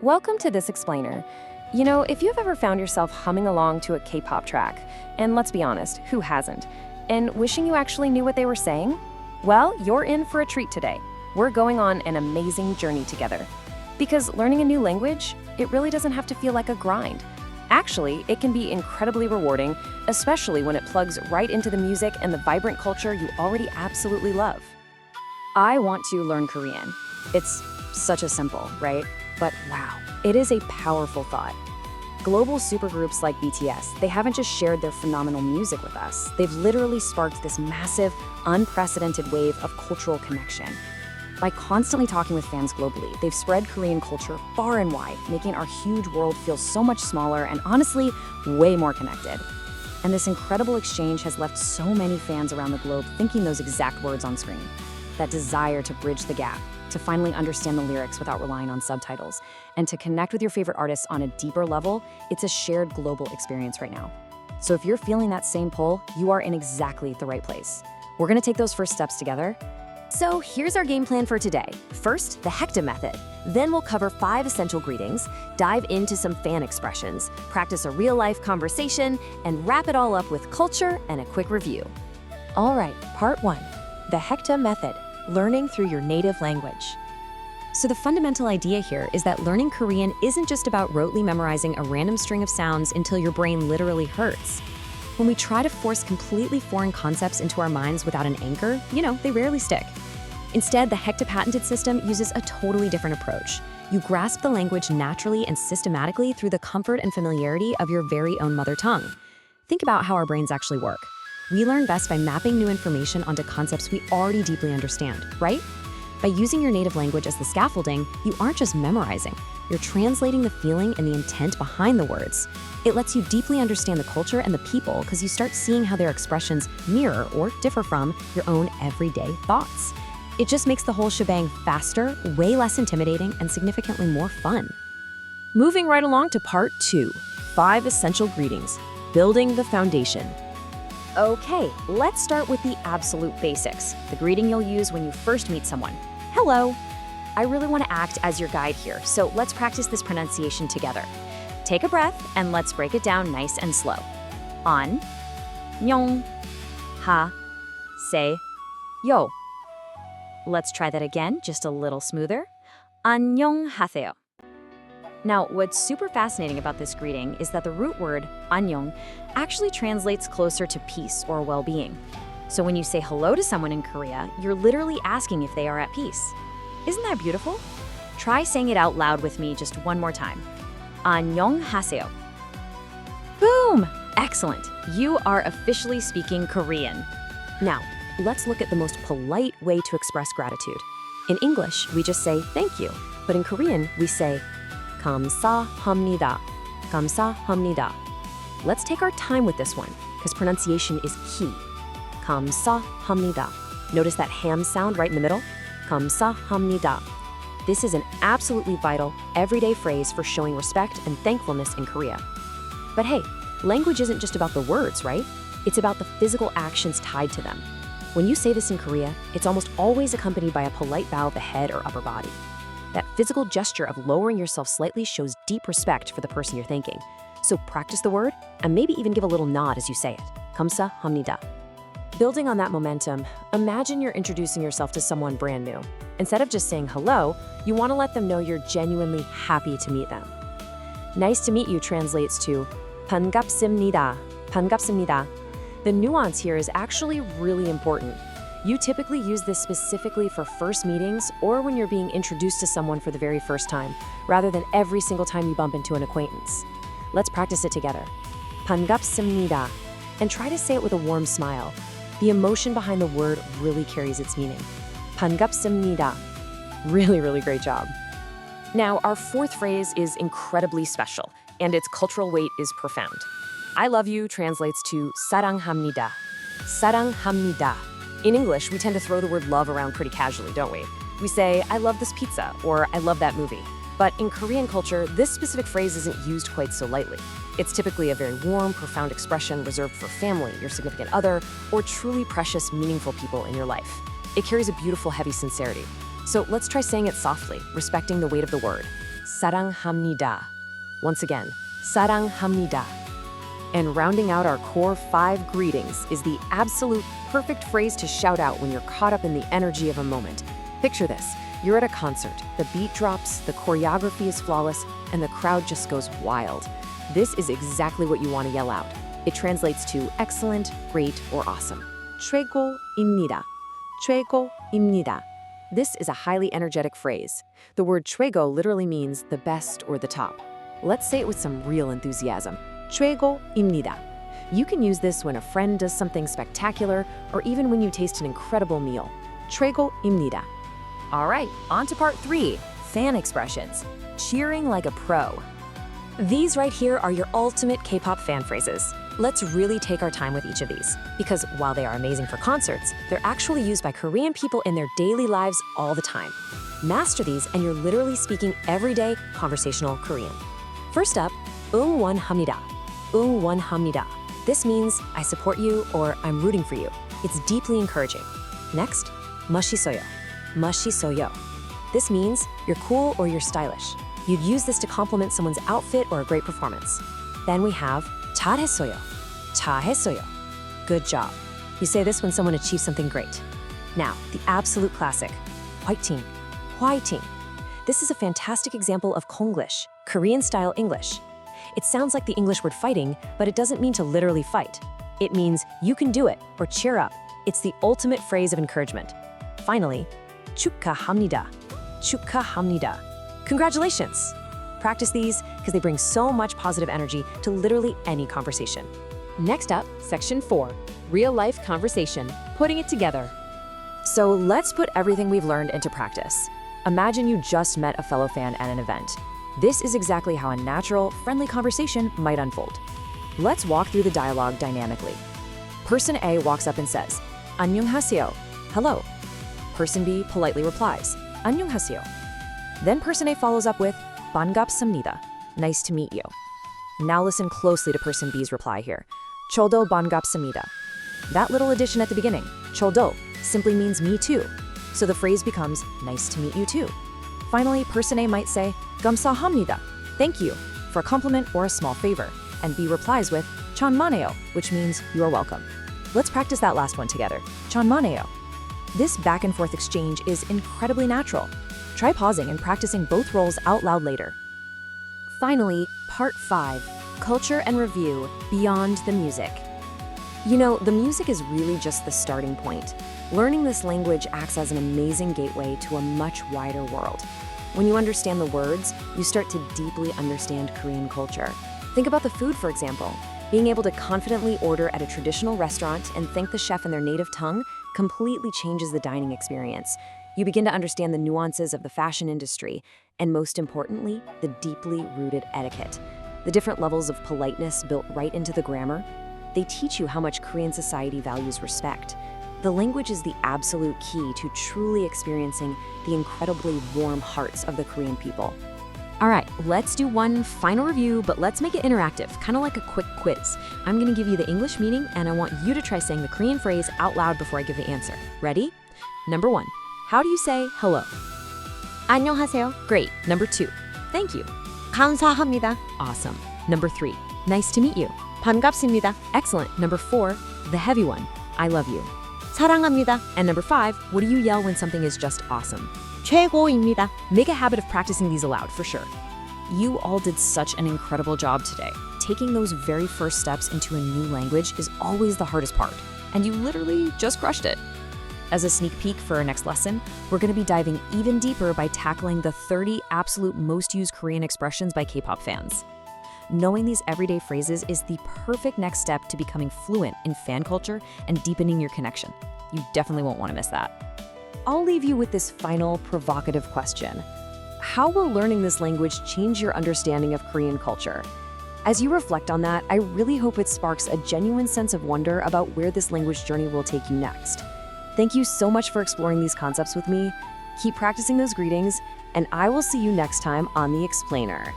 Welcome to This Explainer. You know, if you've ever found yourself humming along to a K-pop track, and let's be honest, who hasn't, and wishing you actually knew what they were saying? Well, you're in for a treat today. We're going on an amazing journey together. Because learning a new language, it really doesn't have to feel like a grind. Actually, it can be incredibly rewarding, especially when it plugs right into the music and the vibrant culture you already absolutely love. I want to learn Korean. It's such a simple, right? But wow, it is a powerful thought. Global supergroups like BTS, they haven't just shared their phenomenal music with us. They've literally sparked this massive, unprecedented wave of cultural connection. By constantly talking with fans globally, they've spread Korean culture far and wide, making our huge world feel so much smaller and honestly, way more connected. And this incredible exchange has left so many fans around the globe thinking those exact words on screen. That desire to bridge the gap, to finally understand the lyrics without relying on subtitles, and to connect with your favorite artists on a deeper level, it's a shared global experience right now. So if you're feeling that same pull, you are in exactly the right place. We're gonna take those first steps together. So here's our game plan for today. First, the Hecta method. Then we'll cover 5 essential greetings, dive into some fan expressions, practice a real-life conversation, and wrap it all up with culture and a quick review. All right, part 1, the Hecta method, learning through your native language. So the fundamental idea here is that learning Korean isn't just about rotely memorizing a random string of sounds until your brain literally hurts. When we try to force completely foreign concepts into our minds without an anchor, they rarely stick. Instead, the Hecta patented system uses a totally different approach. You grasp the language naturally and systematically through the comfort and familiarity of your very own mother tongue. Think about how our brains actually work. We learn best by mapping new information onto concepts we already deeply understand, right? By using your native language as the scaffolding, you aren't just memorizing, you're translating the feeling and the intent behind the words. It lets you deeply understand the culture and the people because you start seeing how their expressions mirror or differ from your own everyday thoughts. It just makes the whole shebang faster, way less intimidating, and significantly more fun. Moving right along to part 2, 5 essential greetings, building the foundation. Okay, let's start with the absolute basics, the greeting you'll use when you first meet someone. Hello. I really want to act as your guide here, so let's practice this pronunciation together. Take a breath and let's break it down nice and slow. An, nyong, ha, se, yo. Let's try that again, just a little smoother. 안녕하세요. Now, what's super fascinating about this greeting is that the root word, 안녕, actually translates closer to peace or well-being. So when you say hello to someone in Korea, you're literally asking if they are at peace. Isn't that beautiful? Try saying it out loud with me just one more time. 안녕하세요. Boom! Excellent. You are officially speaking Korean. Now, let's look at the most polite way to express gratitude. In English, we just say thank you, but in Korean, we say 감사합니다. 감사합니다. Let's take our time with this one, because pronunciation is key. 감사합니다. Notice that ham sound right in the middle? 감사합니다. This is an absolutely vital, everyday phrase for showing respect and thankfulness in Korea. But hey, language isn't just about the words, right? It's about the physical actions tied to them. When you say this in Korea, it's almost always accompanied by a polite bow of the head or upper body. That physical gesture of lowering yourself slightly shows deep respect for the person you're thanking. So practice the word, and maybe even give a little nod as you say it. 감사합니다. Building on that momentum, imagine you're introducing yourself to someone brand new. Instead of just saying hello, you want to let them know you're genuinely happy to meet them. Nice to meet you translates to 반갑습니다. 반갑습니다. The nuance here is actually really important. You typically use this specifically for first meetings or when you're being introduced to someone for the very first time, rather than every single time you bump into an acquaintance. Let's practice it together. 반갑습니다. And try to say it with a warm smile. The emotion behind the word really carries its meaning. 반갑습니다. Really, really great job. Now, our 4th phrase is incredibly special, and its cultural weight is profound. I love you translates to 사랑합니다. 사랑합니다. In English, we tend to throw the word love around pretty casually, don't we? We say, I love this pizza, or I love that movie. But in Korean culture, this specific phrase isn't used quite so lightly. It's typically a very warm, profound expression reserved for family, your significant other, or truly precious, meaningful people in your life. It carries a beautiful, heavy sincerity. So let's try saying it softly, respecting the weight of the word. 사랑합니다. Once again, 사랑합니다. And rounding out our core 5 greetings is the absolute perfect phrase to shout out when you're caught up in the energy of a moment. Picture this. You're at a concert, the beat drops, the choreography is flawless, and the crowd just goes wild. This is exactly what you want to yell out. It translates to excellent, great, or awesome. 최고입니다. 최고입니다. This is a highly energetic phrase. The word 최고 literally means the best or the top. Let's say it with some real enthusiasm. 최고입니다. You can use this when a friend does something spectacular or even when you taste an incredible meal. 최고입니다. All right, on to part 3, fan expressions. Cheering like a pro. These right here are your ultimate K-pop fan phrases. Let's really take our time with each of these, because while they are amazing for concerts, they're actually used by Korean people in their daily lives all the time. Master these and you're literally speaking everyday conversational Korean. First up, 응원합니다. 응원합니다. This means I support you or I'm rooting for you. It's deeply encouraging. Next, 멋있어요. 멋있어요. This means you're cool or you're stylish. You'd use this to compliment someone's outfit or a great performance. Then we have 잘했어요. 잘했어요. Good job. You say this when someone achieves something great. Now, the absolute classic, 화이팅. 화이팅. This is a fantastic example of Konglish, Korean-style English. It sounds like the English word fighting, but it doesn't mean to literally fight. It means you can do it or cheer up. It's the ultimate phrase of encouragement. Finally, 축하합니다. 축하합니다. Congratulations! Practice these because they bring so much positive energy to literally any conversation. Next up, section 4, real-life conversation, putting it together. So let's put everything we've learned into practice. Imagine you just met a fellow fan at an event. This is exactly how a natural, friendly conversation might unfold. Let's walk through the dialogue dynamically. Person A walks up and says, 안녕하세요, hello. Person B politely replies, 안녕하세요. Then person A follows up with, 반갑습니다, nice to meet you. Now listen closely to person B's reply here. 저도 반갑습니다. That little addition at the beginning, 저도, simply means me too. So the phrase becomes, nice to meet you too. Finally, person A might say, 감사합니다, thank you, for a compliment or a small favor. And B replies with, 천만에요, which means you're welcome. Let's practice that last one together. 천만에요. This back and forth exchange is incredibly natural. Try pausing and practicing both roles out loud later. Finally, part 5, culture and review beyond the music. You know, the music is really just the starting point. Learning this language acts as an amazing gateway to a much wider world. When you understand the words, you start to deeply understand Korean culture. Think about the food, for example. Being able to confidently order at a traditional restaurant and thank the chef in their native tongue completely changes the dining experience. You begin to understand the nuances of the fashion industry, and most importantly, the deeply rooted etiquette. The different levels of politeness built right into the grammar. They teach you how much Korean society values respect. The language is the absolute key to truly experiencing the incredibly warm hearts of the Korean people. All right, let's do one final review, but let's make it interactive, kind of like a quick quiz. I'm going to give you the English meaning, and I want you to try saying the Korean phrase out loud before I give the answer. Ready? Number 1, how do you say hello? 안녕하세요. Great. Number 2, thank you. 감사합니다. Awesome. Number 3, nice to meet you. 반갑습니다. Excellent. Number 4, the heavy one, I love you. 사랑합니다. And number 5, what do you yell when something is just awesome? 최고입니다. Make a habit of practicing these aloud for sure. You all did such an incredible job today. Taking those very first steps into a new language is always the hardest part, and you literally just crushed it. As a sneak peek for our next lesson, we're going to be diving even deeper by tackling the 30 absolute most used Korean expressions by K-pop fans. Knowing these everyday phrases is the perfect next step to becoming fluent in fan culture and deepening your connection. You definitely won't want to miss that. I'll leave you with this final provocative question. How will learning this language change your understanding of Korean culture? As you reflect on that, I really hope it sparks a genuine sense of wonder about where this language journey will take you next. Thank you so much for exploring these concepts with me. Keep practicing those greetings, and I will see you next time on The Explainer.